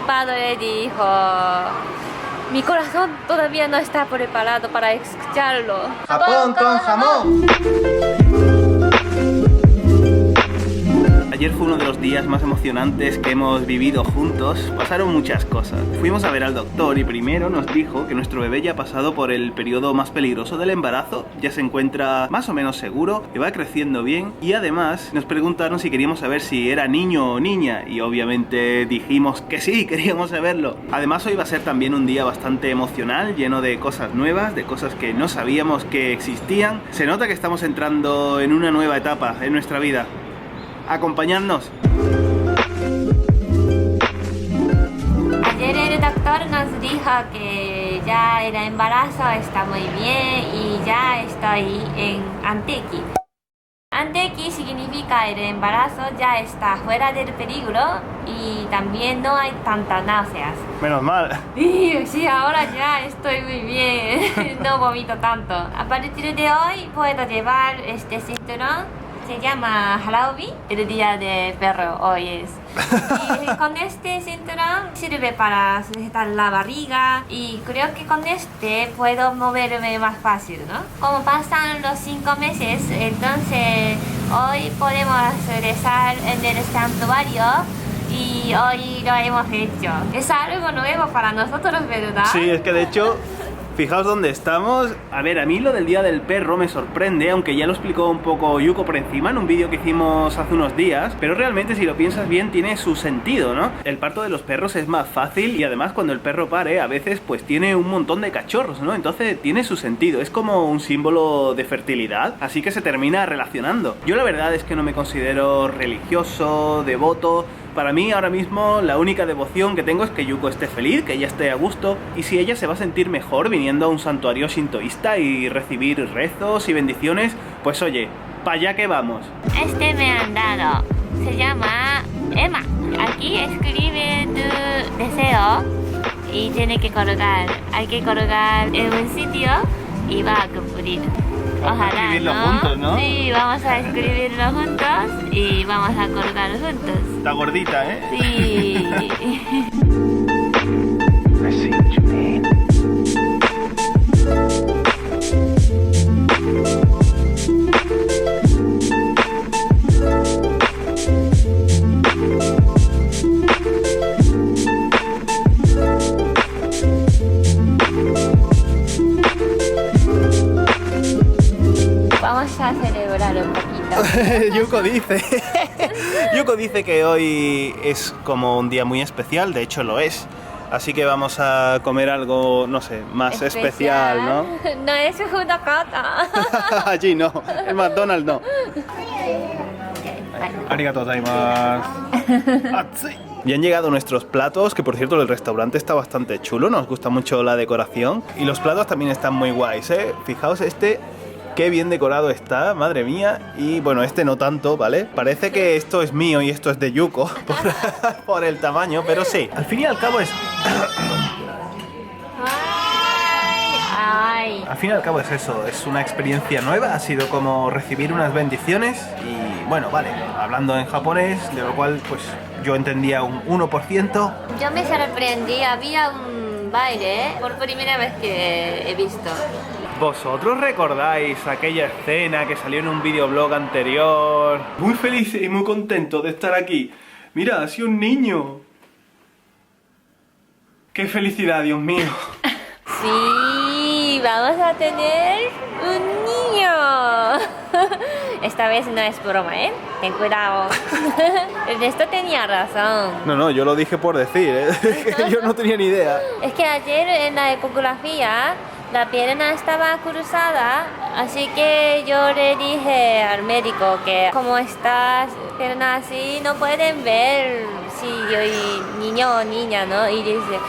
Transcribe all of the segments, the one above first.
padre dijo, mi corazón todavía no está preparado para escucharlo. ¡Japón con jamón! Ayer fue uno de los días más emocionantes que hemos vivido juntos. Pasaron muchas cosas. Fuimos a ver al doctor y primero nos dijo que nuestro bebé ya ha pasado por el periodo más peligroso del embarazo, ya se encuentra más o menos seguro, que va creciendo bien, y además nos preguntaron si queríamos saber si era niño o niña y obviamente dijimos que sí, queríamos saberlo. Además hoy va a ser también un día bastante emocional, lleno de cosas nuevas, de cosas que no sabíamos que existían. Se nota que estamos entrando en una nueva etapa en nuestra vida. Acompañadnos. Ayer el doctor nos dijo que ya el embarazo está muy bien y ya estoy en Anteki. Anteki significa el embarazo ya está fuera del peligro y también no hay tantas náuseas. Menos mal. Y sí, ahora ya estoy muy bien, no vomito tanto. A partir de hoy puedo llevar este cinturón. Se llama Haraobi, el día de perro hoy es. Y con este cinturón sirve para sujetar la barriga y creo que con este puedo moverme más fácil, ¿no? Como pasan los 5 meses, entonces hoy podemos regresar en el santuario y hoy lo hemos hecho. Es algo nuevo para nosotros, ¿verdad? Sí, es que de hecho... Fijaos dónde estamos. A ver, a mí lo del Día del Perro me sorprende, aunque ya lo explicó un poco Yuko por encima en un vídeo que hicimos hace unos días, pero realmente si lo piensas bien tiene su sentido, ¿no? El parto de los perros es más fácil y además cuando el perro pare a veces pues tiene un montón de cachorros, ¿no? Entonces tiene su sentido, es como un símbolo de fertilidad, así que se termina relacionando. Yo la verdad es que no me considero religioso, devoto. Para mí ahora mismo la única devoción que tengo es que Yuko esté feliz, que ella esté a gusto, y si ella se va a sentir mejor viniendo a un santuario shintoísta y recibir rezos y bendiciones, pues oye, para allá que vamos. Este me han dado, se llama Emma. Aquí escribe tu deseo y tiene que colgar, hay que colgar en un sitio y va a cumplir. Ojalá, escribirlo juntos, ¿no? Sí, vamos a escribirlo juntos y vamos a colgar juntos. Está gordita, ¿eh? Sí. Vamos a celebrar un poquito. Yuko dice que hoy es como un día muy especial, de hecho lo es. Así que vamos a comer algo, no sé, más especial, ¿no? No es una cata. Allí no, el McDonald's no. Arigato gozaimasu. Atsui. Y han llegado nuestros platos, que por cierto el restaurante está bastante chulo, nos gusta mucho la decoración. Y los platos también están muy guays, ¿eh? Fijaos este... Qué bien decorado está, madre mía. Y bueno, este no tanto, ¿vale? Parece que esto es mío y esto es de Yuko por el tamaño, pero sí, al fin y al cabo es... Ay. Al fin y al cabo es eso, es una experiencia nueva, ha sido como recibir unas bendiciones y bueno, vale, hablando en japonés, de lo cual pues yo entendía un 1%. Yo me sorprendí, había un baile, por primera vez que he visto. ¿Vosotros recordáis aquella escena que salió en un videoblog anterior? Muy feliz y muy contento de estar aquí. Mira, ha sido un niño. ¡Qué felicidad, Dios mío! Sí, vamos a tener un niño. Esta vez no es broma, ¿eh? Ten cuidado. Ernesto tenía razón. No, yo lo dije por decir, ¿eh? Yo no tenía ni idea. Es que ayer en la ecografía la pierna estaba cruzada, así que yo le dije al médico que como estás pierna así no pueden ver si yo niño o niña, ¿no? Y dice,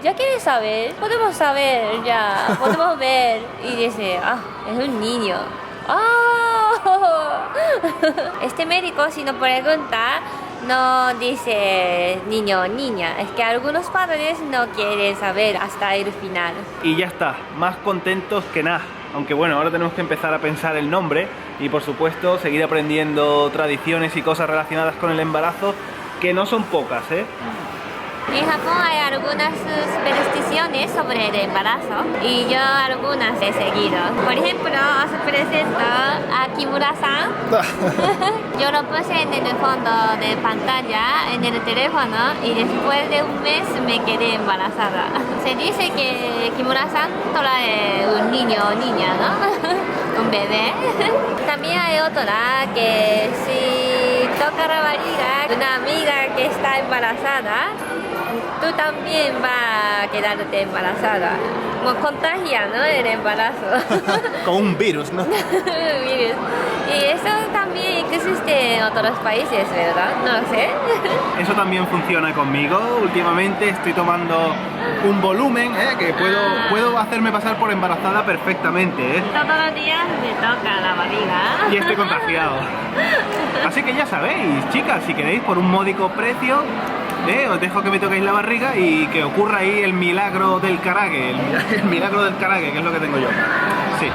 ya quieres saber, podemos saber ya, podemos ver. Y dice, es un niño. Este médico si no pregunta no dice niño o niña, es que algunos padres no quieren saber hasta el final. Y ya está, más contentos que nada. Aunque bueno, ahora tenemos que empezar a pensar el nombre y por supuesto seguir aprendiendo tradiciones y cosas relacionadas con el embarazo, que no son pocas, ¿eh? En Japón hay algunas supersticiones sobre el embarazo y yo algunas he seguido. Por ejemplo, os presento a Kimura-san. Yo lo puse en el fondo de pantalla, en el teléfono, y después de un mes me quedé embarazada. Se dice que Kimura-san trae un niño o niña, ¿no? Un bebé. También hay otra que si toca la barriga una amiga que está embarazada, tú también vas a quedarte embarazada. Como contagia, ¿no? El embarazo. Como un virus, ¿no? Virus. Y eso también existe en otros países, ¿verdad? No lo sé. Eso también funciona conmigo. Últimamente estoy tomando un volumen, que puedo hacerme pasar por embarazada perfectamente, ¿eh? Todos los días me toca la barriga. Y estoy contagiado. Así que ya sabéis, chicas, si queréis por un módico precio, os dejo que me toquéis la barriga y que ocurra ahí el milagro del karage, el milagro del karage, que es lo que tengo yo. Sí.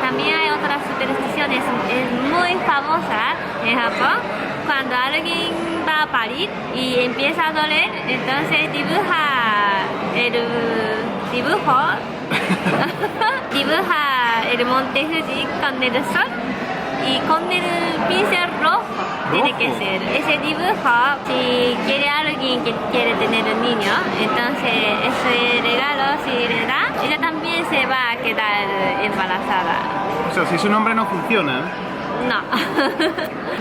También hay otras supersticiones, es muy famosa en Japón. Cuando alguien va a parir y empieza a doler, entonces dibuja el monte Fuji con el sol y con el pincel rojo. Tiene que ser ese dibujo. Si quiere alguien que quiere tener un niño, entonces ese regalo, si le da, ella también se va a quedar embarazada. O sea, si su nombre no funciona. No.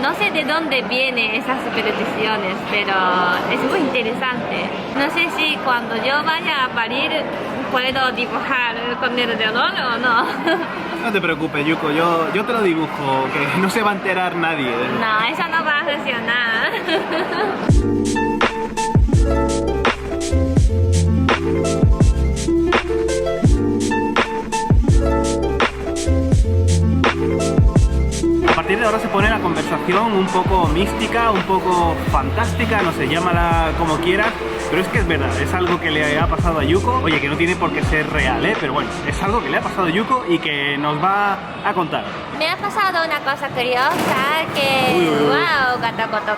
No sé de dónde vienen esas supersticiones, pero es muy interesante. No sé si cuando yo vaya a parir puedo dibujar con el dedo o no. No te preocupes, Yuko, yo te lo dibujo, que no se va a enterar nadie. No, eso no va a funcionar. A partir de ahora se pone la conversación un poco mística, un poco fantástica, no sé, llámala como quieras, pero es que es verdad, es algo que le ha pasado a Yuko, oye, que no tiene por qué ser real, pero bueno, es algo que le ha pasado a Yuko y que nos va a contar. Me ha pasado una cosa curiosa que... Uy. ¡Wow! Gatacoto.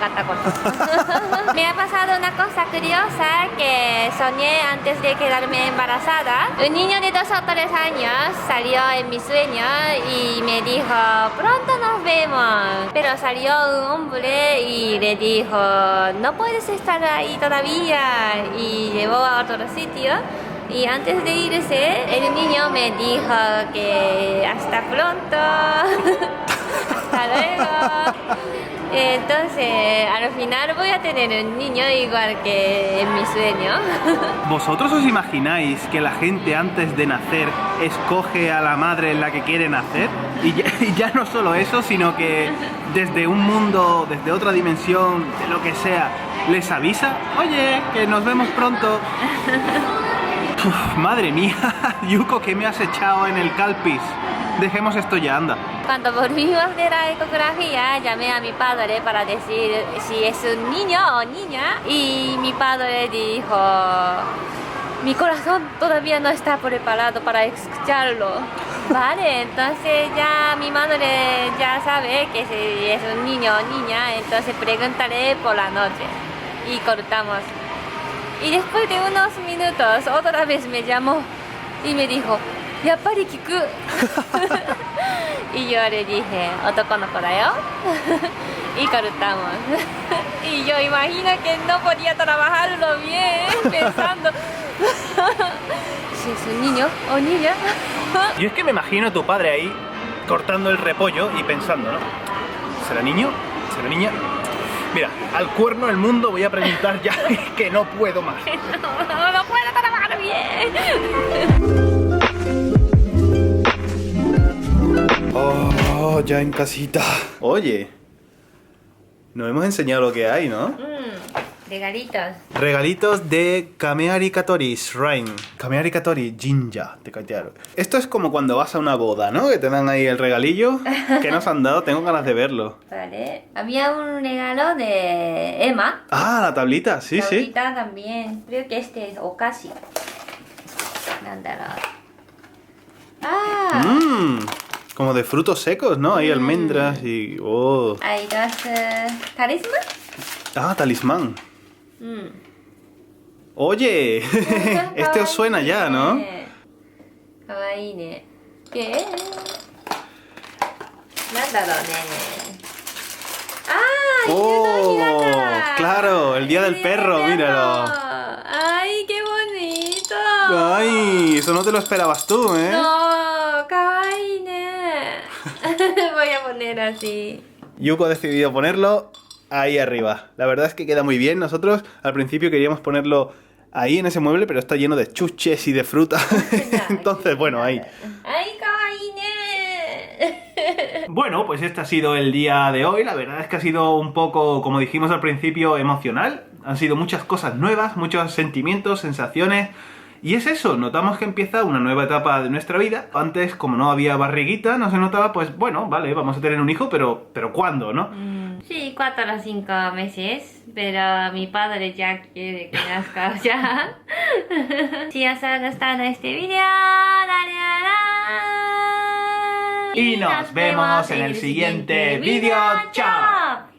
Me ha pasado una cosa curiosa que soñé antes de quedarme embarazada. Un niño de 2 o 3 años salió en mi sueño y me dijo, pronto nos vemos. Pero salió un hombre y le dijo, no puedes estar ahí todavía. Y llevó a otro sitio. Y antes de irse, el niño me dijo que hasta pronto, hasta luego. Entonces, al final voy a tener un niño igual que en mi sueño. ¿Vosotros os imagináis que la gente antes de nacer escoge a la madre en la que quiere nacer? Y ya no solo eso, sino que desde un mundo, desde otra dimensión, de lo que sea, les avisa, oye, que nos vemos pronto. Uf, madre mía, Yuko, ¿qué me has echado en el calpis? Dejemos esto ya, anda. Cuando volvimos de la ecografía, llamé a mi padre para decir si es un niño o niña. Y mi padre dijo, mi corazón todavía no está preparado para escucharlo. Vale, entonces ya mi madre ya sabe que si es un niño o niña, entonces preguntaré por la noche. Y cortamos. Y después de unos minutos, otra vez me llamó y me dijo, ¡Yappari kiku! Y yo le dije, otoko no ko da yo. Y cortamos. Y yo imagino que no podía trabajarlo bien, pensando, si es un niño o niña. Yo es que me imagino a tu padre ahí, cortando el repollo y pensando, ¿no? ¿Será niño? ¿Será niña? Mira, al cuerno del mundo voy a preguntar ya, que no puedo más. No puedo trabajar bien. Oh, ya en casita. Oye, nos hemos enseñado lo que hay, ¿no? Regalitos. Regalitos de Kameari Katori Shrine. Kameari Katori Jinja, te caitearon. Esto es como cuando vas a una boda, ¿no? Que te dan ahí el regalillo. ¿Qué nos han dado? Tengo ganas de verlo. Vale. Había un regalo de Emma. Ah, la tablita, sí, sí. Tablita también. Creo que este es Okashi. Como de frutos secos, ¿no? Hay almendras y... Oh. Hay dos talismán. Ah, talismán. Oye, este os suena ya, ¿no? Kawaii. ¿Qué? Nandaro, ¡ah! ¡Oh! Claro, el día del perro, míralo. ¡Ay, qué bonito! ¡Ay! Eso no te lo esperabas tú, ¿eh? No, kawaii. Voy a poner así. Yuko ha decidido ponerlo ahí arriba. La verdad es que queda muy bien. Nosotros al principio queríamos ponerlo ahí en ese mueble, pero está lleno de chuches y de fruta. Entonces, bueno, ahí. ¡Ay, kawaii! Bueno, pues este ha sido el día de hoy. La verdad es que ha sido un poco, como dijimos al principio, emocional. Han sido muchas cosas nuevas, muchos sentimientos, sensaciones. Y es eso, notamos que empieza una nueva etapa de nuestra vida. Antes, como no había barriguita, no se notaba, pues bueno, vale, vamos a tener un hijo, pero ¿cuándo, no? Sí, 4 o 5 meses, pero mi padre ya quiere que nazca ya. Si os ha gustado este video, dale a like. Y nos vemos en el siguiente vídeo. ¡Chao!